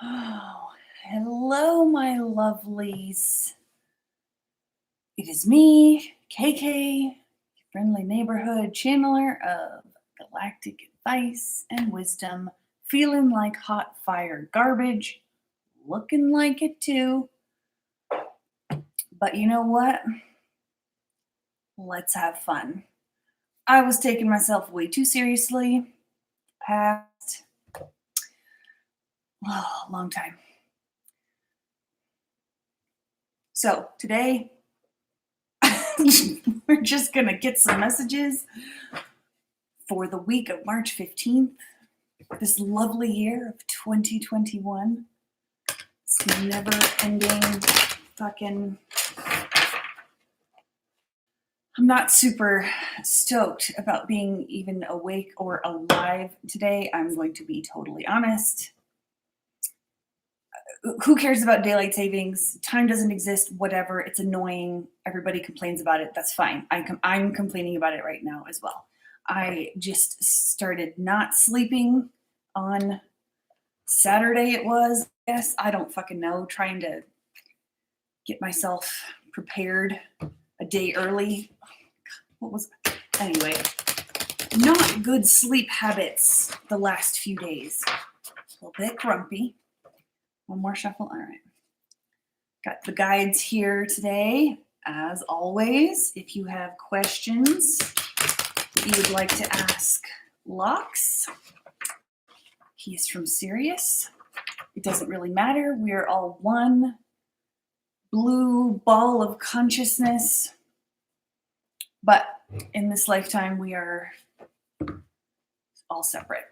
Oh, hello, my lovelies. It is me, KK, your friendly neighborhood channeler of galactic advice and wisdom, feeling like hot fire garbage, looking like it too. But you know what? Let's have fun. I was taking myself way too seriously past long time. So today we're just gonna get some messages for the week of March 15th, this lovely year of 2021. It's never ending fucking. I'm not super stoked about being even awake or alive today. I'm going to be totally honest. Who cares about daylight savings? Time doesn't exist, whatever. It's annoying. Everybody complains about it. That's fine. I'm complaining about it right now as well. I just started not sleeping on Saturday, it was. Yes, I don't fucking know. Trying to get myself prepared a day early. What was anyway? Not good sleep habits the last few days. A little bit grumpy. One more shuffle. All right. Got the guides here today. As always, if you have questions that you would like to ask Locks, he's from Sirius. It doesn't really matter. We're all one blue ball of consciousness. But in this lifetime, we are all separate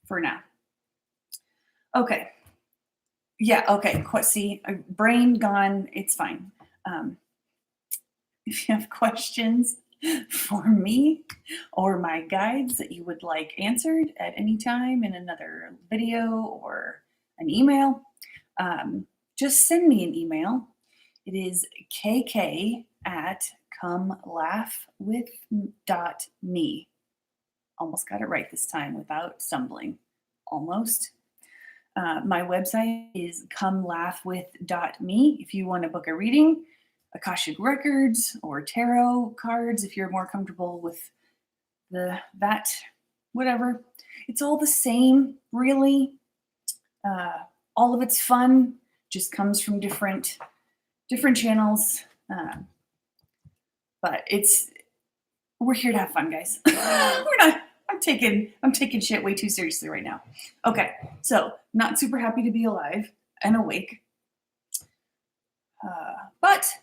for now. Okay. Yeah, okay. See, brain gone. It's fine. If you have questions for me or my guides that you would like answered at any time in another video or an email, just send me an email. It is kk@comelaughwith.me. Almost got it right this time without stumbling. Almost. My website is comelaughwith.me if you want to book a reading, Akashic Records, or tarot cards if you're more comfortable with that, whatever. It's all the same, really. All of it's fun, just comes from different channels. But we're here to have fun, guys. I'm taking shit way too seriously right now. Okay, so not super happy to be alive and awake. But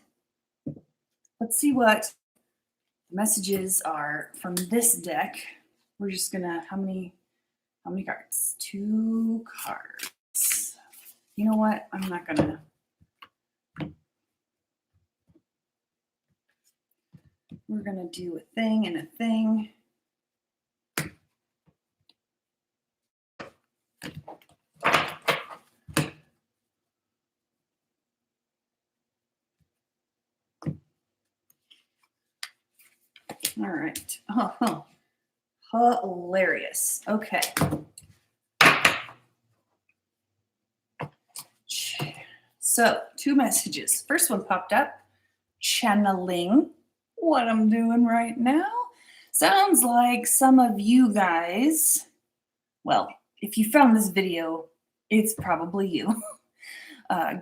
let's see what the messages are from this deck. We're just gonna, how many cards? 2 cards. You know what? I'm not gonna. We're gonna do a thing and a thing. All right. Oh, hilarious. Okay. So 2 messages. First one popped up. Channeling what I'm doing right now. Sounds like some of you guys, well, if you found this video, it's probably you,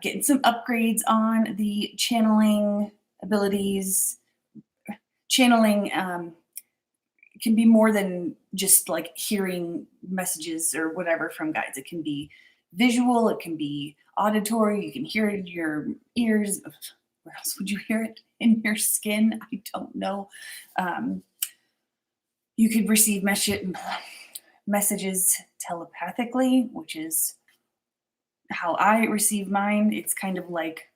getting some upgrades on the channeling abilities. Channeling can be more than just like hearing messages or whatever from guides. It can be visual, it can be auditory, you can hear it in your ears. Where else would you hear it? In your skin? I don't know. You could receive messages telepathically, which is how I receive mine. It's kind of like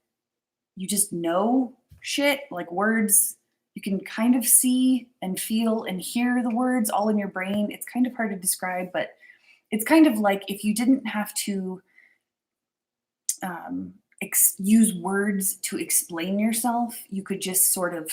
you just know shit, like words. You can kind of see and feel and hear the words all in your brain. It's kind of hard to describe, but it's kind of like if you didn't have to use words to explain yourself, you could just sort of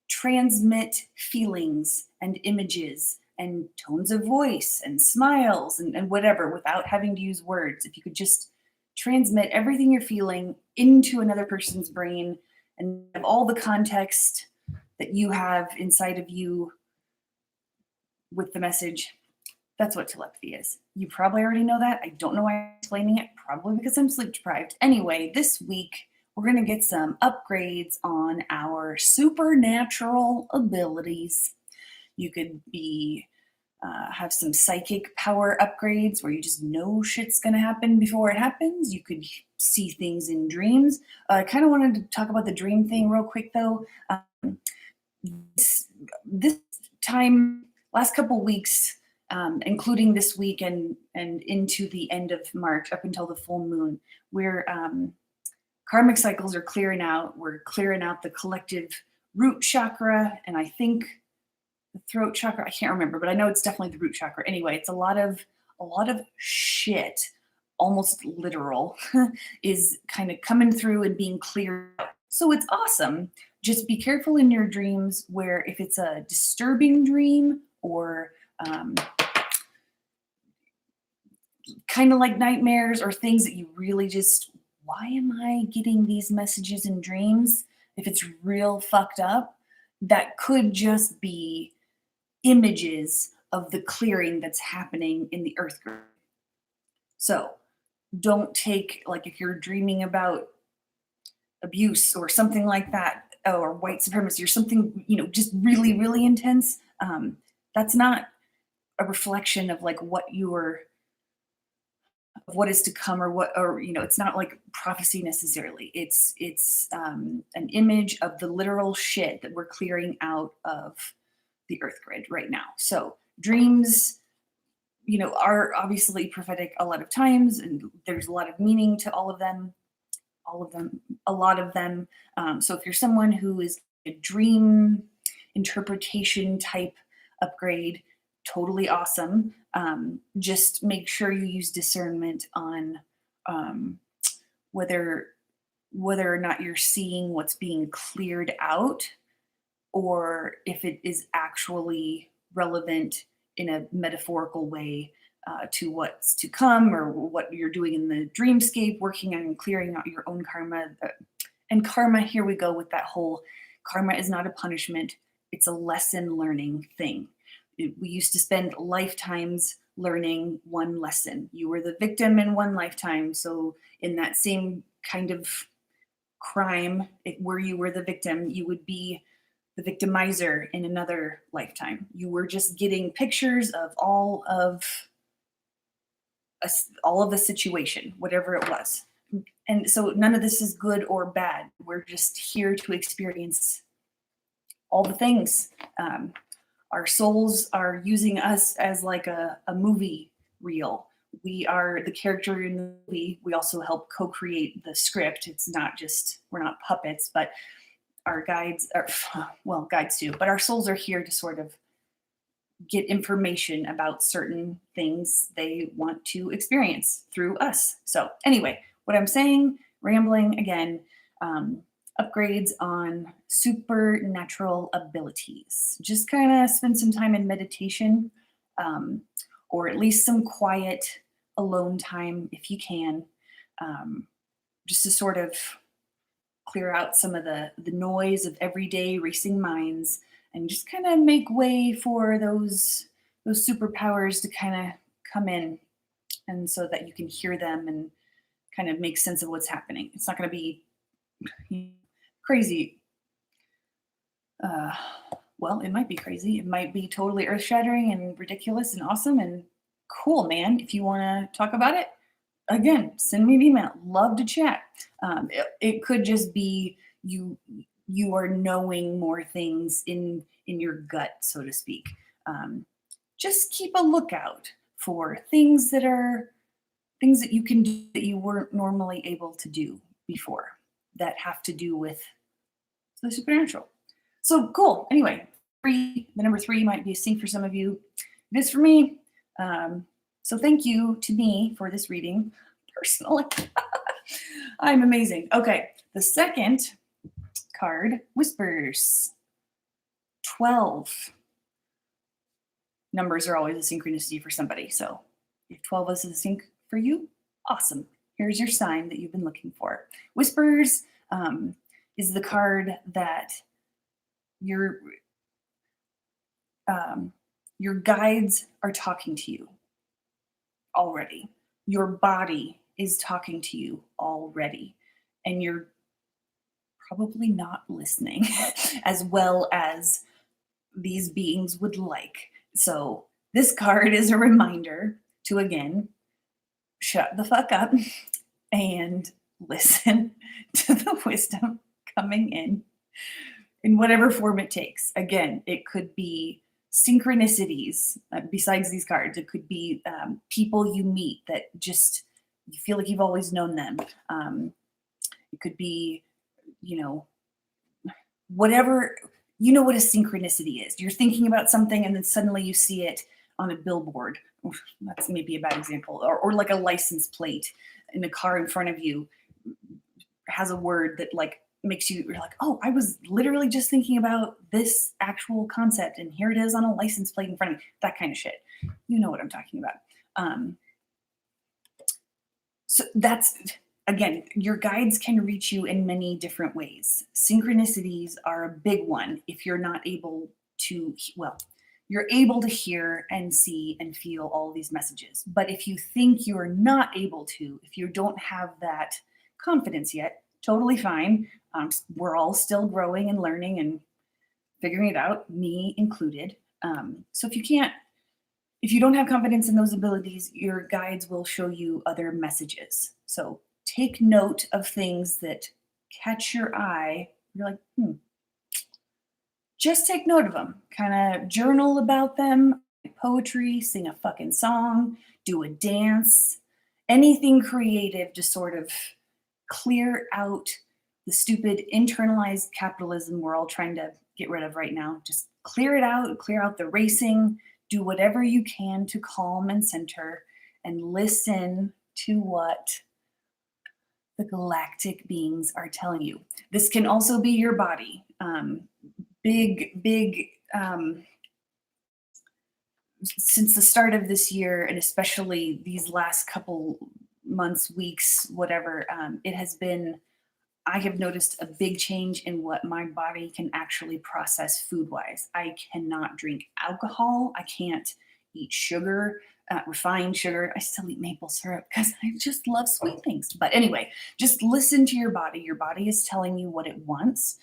transmit feelings and images and tones of voice and smiles and whatever without having to use words. If you could just transmit everything you're feeling into another person's brain and have all the context that you have inside of you with the message, that's what telepathy is. You probably already know that. I don't know why I'm explaining it, probably because I'm sleep deprived. Anyway, this week we're going to get some upgrades on our supernatural abilities. You could be have some psychic power upgrades where you just know shit's going to happen before it happens. You could see things in dreams. I kind of wanted to talk about the dream thing real quick, though. This time, last couple weeks, including this week and into the end of March, up until the full moon, where karmic cycles are clearing out. We're clearing out the collective root chakra, and I think the throat chakra. I can't remember, but I know it's definitely the root chakra. Anyway, it's a lot of shit, almost literal, is kind of coming through and being cleared out. So it's awesome. Just be careful in your dreams where if it's a disturbing dream or kind of like nightmares or things that you really just, why am I getting these messages in dreams? If it's real fucked up, that could just be images of the clearing that's happening in the earth grid. So don't take, like, if you're dreaming about abuse or something like that, or white supremacy or something, just really, really intense, that's not a reflection of like what is to come or it's not like prophecy necessarily. It's an image of the literal shit that we're clearing out of the earth grid right now. So dreams, are obviously prophetic a lot of times, and there's a lot of meaning to all of them, a lot of them. So if you're someone who is a dream interpretation type upgrade, totally awesome. Just make sure you use discernment on whether or not you're seeing what's being cleared out, or if it is actually relevant in a metaphorical way to what's to come, or what you're doing in the dreamscape, working on clearing out your own karma. And karma, here we go with that whole karma is not a punishment, it's a lesson learning thing. We used to spend lifetimes learning one lesson. You were the victim in one lifetime. So in that same kind of crime where you were the victim, you would be the victimizer in another lifetime. You were just getting pictures of all of the situation, whatever it was. And so none of this is good or bad. We're just here to experience all the things. Our souls are using us as like a movie reel. We are the character in the movie. We also help co-create the script. It's not just, we're not puppets, but our guides are, well, guides too, but our souls are here to sort of get information about certain things they want to experience through us. So anyway, what I'm saying, rambling again, upgrades on supernatural abilities. Just kind of spend some time in meditation, or at least some quiet alone time if you can, just to sort of clear out some of the noise of everyday racing minds and just kind of make way for those superpowers to kind of come in, and so that you can hear them and kind of make sense of what's happening. It's not going to be crazy. Well, it might be crazy. It might be totally earth-shattering and ridiculous and awesome and cool, man. If you want to talk about it, again, send me an email. Love to chat. It could just be you are knowing more things in your gut, so to speak. Just keep a lookout for things that you can do that you weren't normally able to do before, that have to do with the supernatural. So cool. Anyway, the number 3 might be a sync for some of you. It is for me. So thank you to me for this reading personally. I'm amazing. Okay, the second card, Whispers. 12. numbers are always a synchronicity for somebody. So if 12 is a sync for you, awesome. Here's your sign that you've been looking for. Whispers is the card that your guides are talking to you already. Your body is talking to you already, and you're probably not listening as well as these beings would like. So this card is a reminder to, again, shut the fuck up and listen to the wisdom coming in whatever form it takes. Again, it could be synchronicities besides these cards. It could be people you meet that just you feel like you've always known them. It could be, whatever, what a synchronicity is. You're thinking about something and then suddenly you see it on a billboard. That's maybe a bad example. Or like a license plate in a car in front of you has a word that like makes you're like, oh, I was literally just thinking about this actual concept and here it is on a license plate in front of me. That kind of shit. You know what I'm talking about. So that's, again, your guides can reach you in many different ways. Synchronicities are a big one if you're not able to, you're able to hear and see and feel all these messages. But if you think you're not able to, if you don't have that confidence yet, totally fine. We're all still growing and learning and figuring it out, me included. So if you don't have confidence in those abilities, your guides will show you other messages. So take note of things that catch your eye. You're like, just take note of them. Kind of journal about them, poetry, sing a fucking song, do a dance, anything creative to sort of clear out the stupid internalized capitalism we're all trying to get rid of right now. Just clear it out, clear out the racing, do whatever you can to calm and center and listen to what the galactic beings are telling you. This can also be your body. Big, since the start of this year, and especially these last couple months, weeks, whatever, I have noticed a big change in what my body can actually process food-wise. I cannot drink alcohol. I can't eat sugar, refined sugar. I still eat maple syrup because I just love sweet things. But anyway, just listen to your body. Your body is telling you what it wants.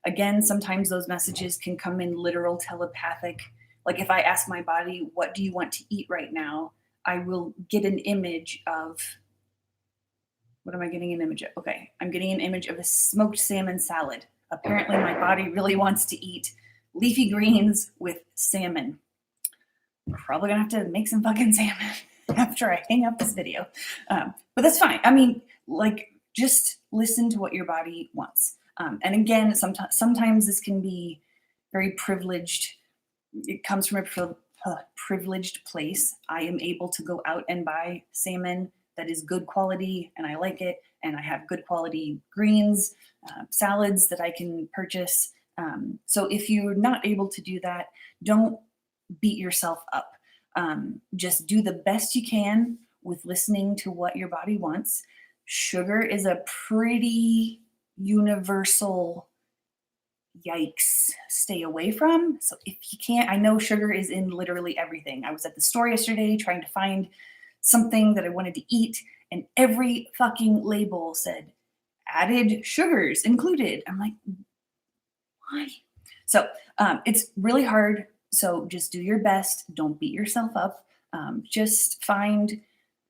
Again, sometimes those messages can come in literal telepathic. Like if I ask my body, what do you want to eat right now? I will get an image of, what am I getting an image of? Okay, I'm getting an image of a smoked salmon salad. Apparently my body really wants to eat leafy greens with salmon. I'm probably gonna have to make some fucking salmon after I hang up this video. But that's fine. I mean, like, just listen to what your body wants. And again, sometimes this can be very privileged. It comes from a privileged place. I am able to go out and buy salmon that is good quality and I like it. And I have good quality greens, salads that I can purchase. So if you're not able to do that, don't beat yourself up. Just do the best you can with listening to what your body wants. Sugar is a pretty universal yikes, stay away from. So if you can't, I know sugar is in literally everything. I was at the store yesterday trying to find something that I wanted to eat, and every fucking label said added sugars included. I'm like, why? So it's really hard. So just do your best. Don't beat yourself up. Just find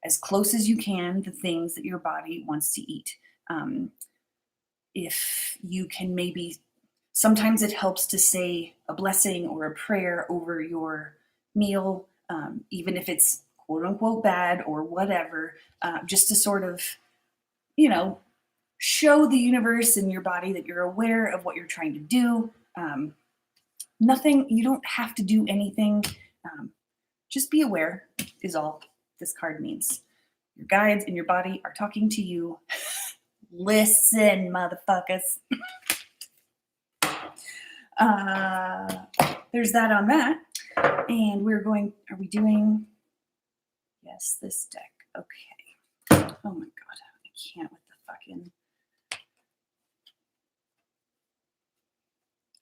as close as you can the things that your body wants to eat. If you can maybe, sometimes it helps to say a blessing or a prayer over your meal, even if it's quote unquote bad or whatever, just to sort of, show the universe and your body that you're aware of what you're trying to do. Nothing, you don't have to do anything. Just be aware is all this card means. Your guides and your body are talking to you. Listen, motherfuckers. There's that on that. And are we doing, yes, this deck. Okay. Oh my God, I can't with the fucking,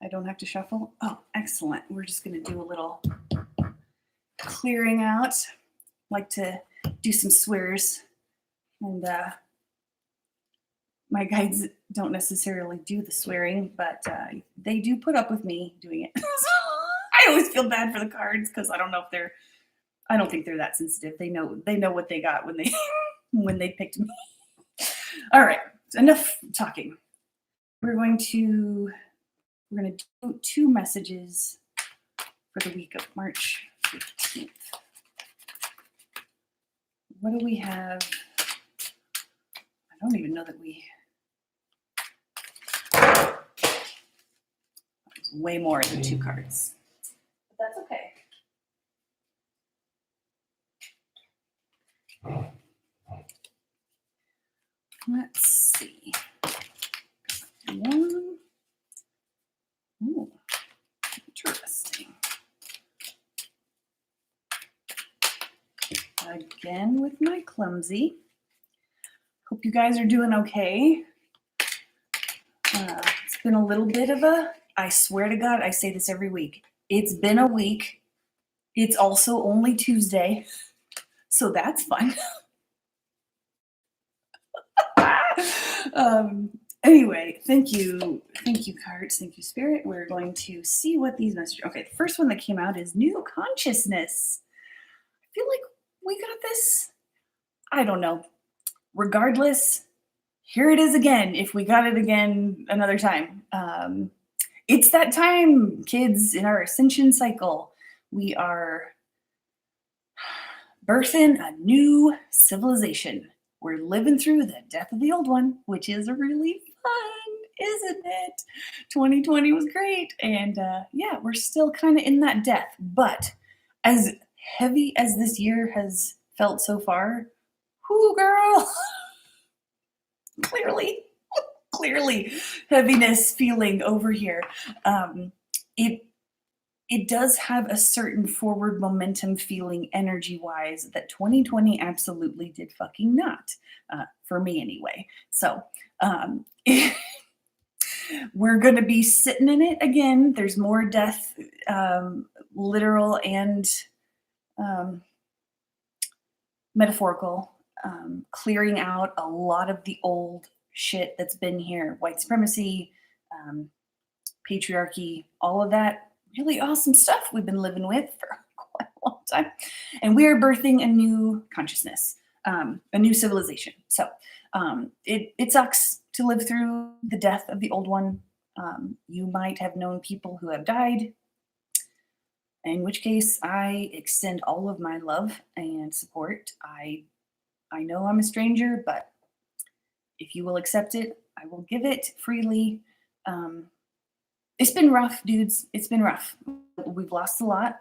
I don't have to shuffle. Oh, excellent. We're just going to do a little clearing out. Like to do some swears, and my guides don't necessarily do the swearing, but they do put up with me doing it. I always feel bad for the cards because I don't think they're that sensitive. They know what they got when they when they picked me. All right, enough talking. We're going to do 2 messages for the week of March 15th. What do we have? I don't even know that we. Way more than 2 cards. But that's okay. Let's see. One. Ooh, interesting. Again with my clumsy. Hope you guys are doing okay. It's been a little bit of I swear to God, I say this every week. It's been a week. It's also only Tuesday, so that's fun. Anyway, thank you, cards. Thank you, Spirit. We're going to see what these messages. Okay, the first one that came out is new consciousness. I feel like we got this. I don't know. Regardless, here it is again. If we got it again another time, it's that time, kids, in our ascension cycle. We are birthing a new civilization. We're living through the death of the old one, which is really fun, isn't it? 2020 was great. And yeah, we're still kind of in that death. But as heavy as this year has felt so far, whoo, girl, clearly heaviness feeling over here. It does have a certain forward momentum feeling energy-wise that 2020 absolutely did fucking not, for me anyway. So we're going to be sitting in it again. There's more death, literal and metaphorical, clearing out a lot of the old shit that's been here. White supremacy, patriarchy, all of that really awesome stuff we've been living with for quite a long time. And we are birthing a new consciousness, a new civilization. So it sucks to live through the death of the old one. You might have known people who have died, in which case I extend all of my love and support. I know I'm a stranger, but if you will accept it, I will give it freely. It's been rough, dudes. It's been rough. We've lost a lot.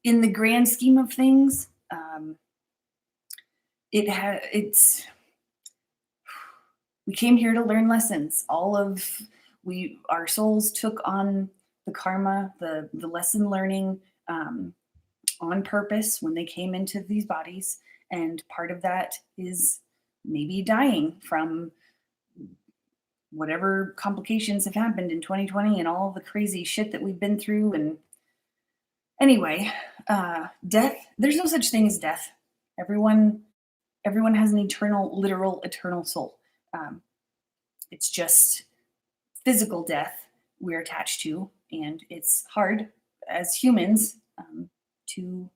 In the grand scheme of things, we came here to learn lessons. Our souls took on the karma, the lesson learning on purpose when they came into these bodies. And part of that is maybe dying from whatever complications have happened in 2020 and all the crazy shit that we've been through. And anyway, death, there's no such thing as death. Everyone has an literal eternal soul. It's just physical death we're attached to, and it's hard as humans to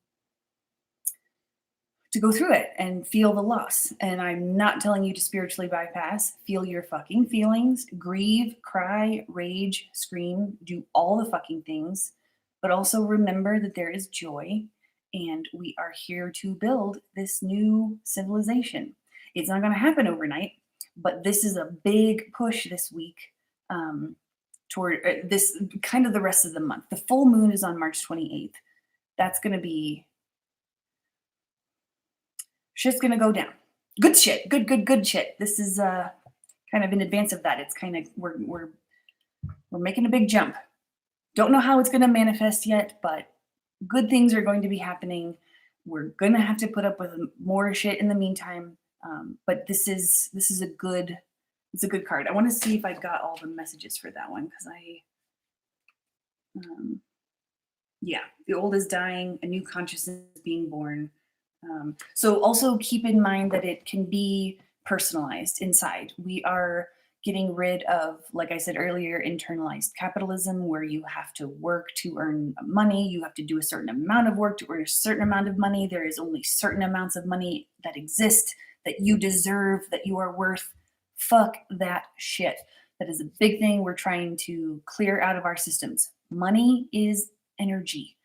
go through it and feel the loss. And I'm not telling you to spiritually bypass. Feel your fucking feelings, grieve, cry, rage, scream, do all the fucking things, but also remember that there is joy, and we are here to build this new civilization. It's not going to happen overnight, but this is a big push this week toward this kind of the rest of the month. The full moon is on March 28th. That's going to be shit's gonna go down. Good shit. Good shit. This is kind of in advance of that. It's kind of we're making a big jump. Don't know how it's gonna manifest yet, but good things are going to be happening. We're gonna have to put up with more shit in the meantime. But this is a good it's a good card. I want to see if I got all the messages for that one because um, yeah, the old is dying, a new consciousness is being born. So also keep in mind that it can be personalized inside. We are getting rid of, like I said earlier, internalized capitalism, where you have to work to earn money. You have to do a certain amount of work to earn a certain amount of money. There is only certain amounts of money that exist that you deserve, that you are worth. Fuck that shit. That is a big thing we're trying to clear out of our systems. Money is energy.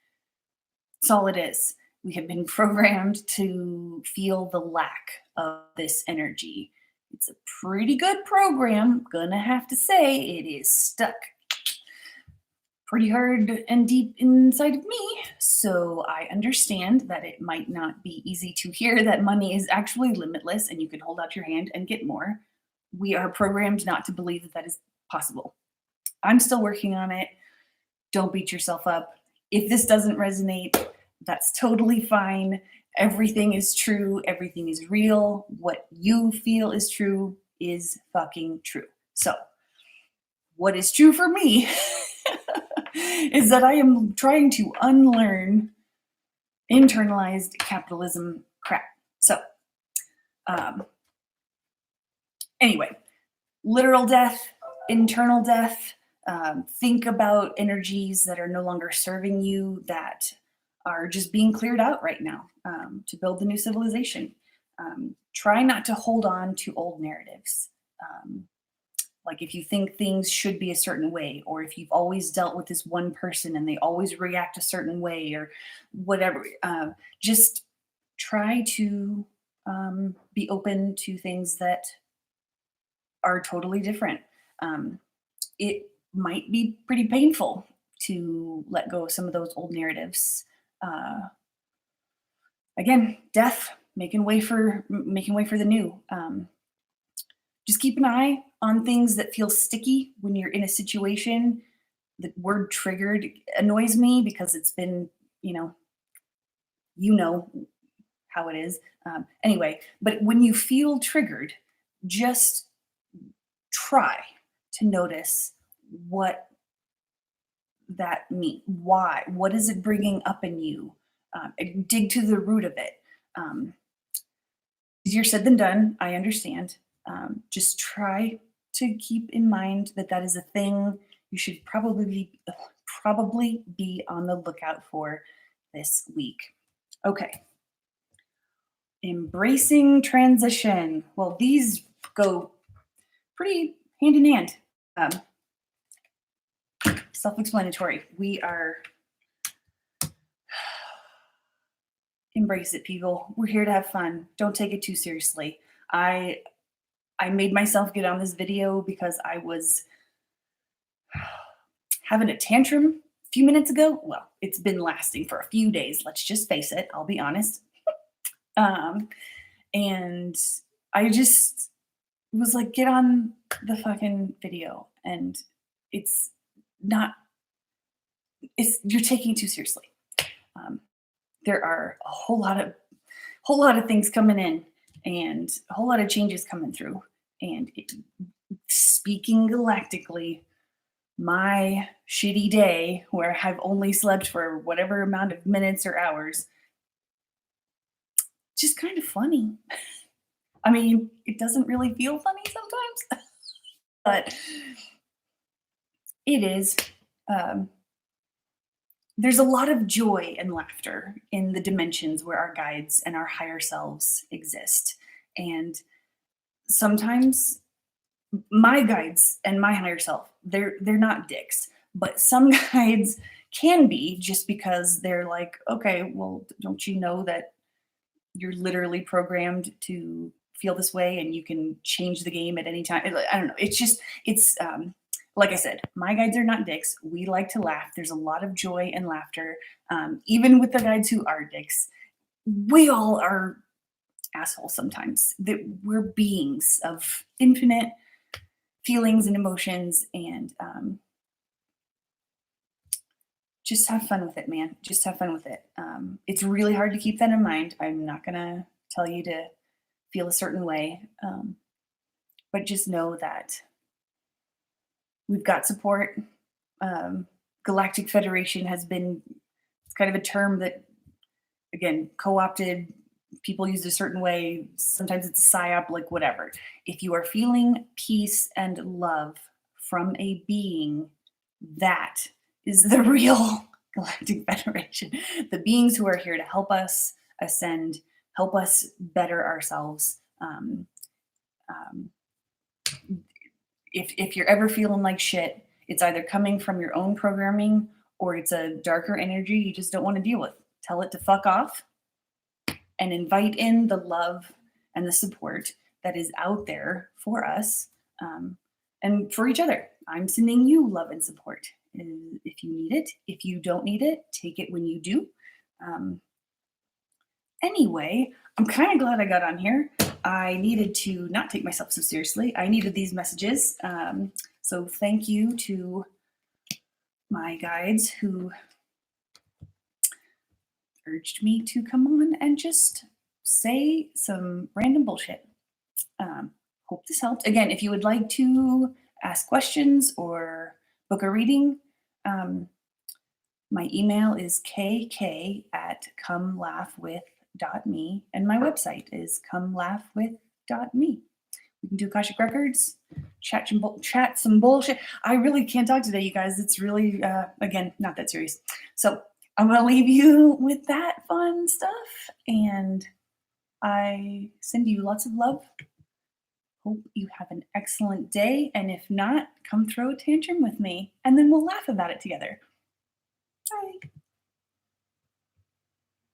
That's all it is. We have been programmed to feel the lack of this energy. It's a pretty good program, gonna have to say. It is stuck pretty hard and deep inside of me. So I understand that it might not be easy to hear that money is actually limitless and you can hold out your hand and get more. We are programmed not to believe that that is possible. I'm still working on it. Don't beat yourself up. If this doesn't resonate, that's totally fine. Everything is true. Everything is real. What you feel is true is fucking true. So, what is true for me is that I am trying to unlearn internalized capitalism crap. So, um, anyway, literal death, internal death. Think about energies that are no longer serving you, that are just being cleared out right now to build the new civilization. Try not to hold on to old narratives. Like if you think things should be a certain way, or if you've always dealt with this one person and they always react a certain way, or whatever, just try to be open to things that are totally different. It might be pretty painful to let go of some of those old narratives. Again, death, making way for the new. Just keep an eye on things that feel sticky when you're in a situation. The word triggered annoys me because it's been, you know how it is. Anyway, but when you feel triggered, just try to notice what that means. Why? What is it bringing up in you? And dig to the root of it. Easier said than done. I understand. Just try to keep in mind that that is a thing you should probably be on the lookout for this week. Okay. Embracing transition. Well, these go pretty hand in hand. Self-explanatory. We are embrace it, people. We're here to have fun. Don't take it too seriously. I made myself get on this video because I was having a tantrum a few minutes ago. Well, it's been lasting for a few days. Let's just face it. I'll be honest. And I just was like, get on the fucking video. And it's not, you're taking it too seriously. There are a whole lot of things coming in and a whole lot of changes coming through. And speaking galactically, my shitty day where I've only slept for whatever amount of minutes or hours, just kind of funny. I mean, it doesn't really feel funny sometimes, but it is. There's a lot of joy and laughter in the dimensions where our guides and our higher selves exist. And sometimes my guides and my higher self, they're not dicks, but some guides can be, just because they're like, okay, well, don't you know that you're literally programmed to feel this way and you can change the game at any time? I don't know. It's like I said, my guides are not dicks. We like to laugh. There's a lot of joy and laughter. Even with the guides who are dicks, we all are assholes sometimes. That we're beings of infinite feelings and emotions, and just have fun with it, man. Just have fun with it. It's really hard to keep that in mind. I'm not going to tell you to feel a certain way, but just know that we've got support. Galactic Federation has been, it's kind of a term that, again, co opted. People use it a certain way. Sometimes it's a psyop, like whatever. If you are feeling peace and love from a being, that is the real Galactic Federation. The beings who are here to help us ascend, help us better ourselves. If you're ever feeling like shit, it's either coming from your own programming or it's a darker energy you just don't want to deal with. Tell it to fuck off and invite in the love and the support that is out there for us, and for each other. I'm sending you love and support. If you need it, if you don't need it, take it when you do. Anyway, I'm kind of glad I got on here. I needed to not take myself so seriously. I needed these messages. So thank you to my guides who urged me to come on and just say some random bullshit. Hope this helped. Again, if you would like to ask questions or book a reading, my email is kk@comelaughwith.me, and my website is comelaughwith.me. We can do Akashic Records, chat some bullshit. I really can't talk today, you guys. It's really, again, not that serious. So I'm going to leave you with that fun stuff, and I send you lots of love. Hope you have an excellent day, and if not, come throw a tantrum with me, and then we'll laugh about it together. Bye.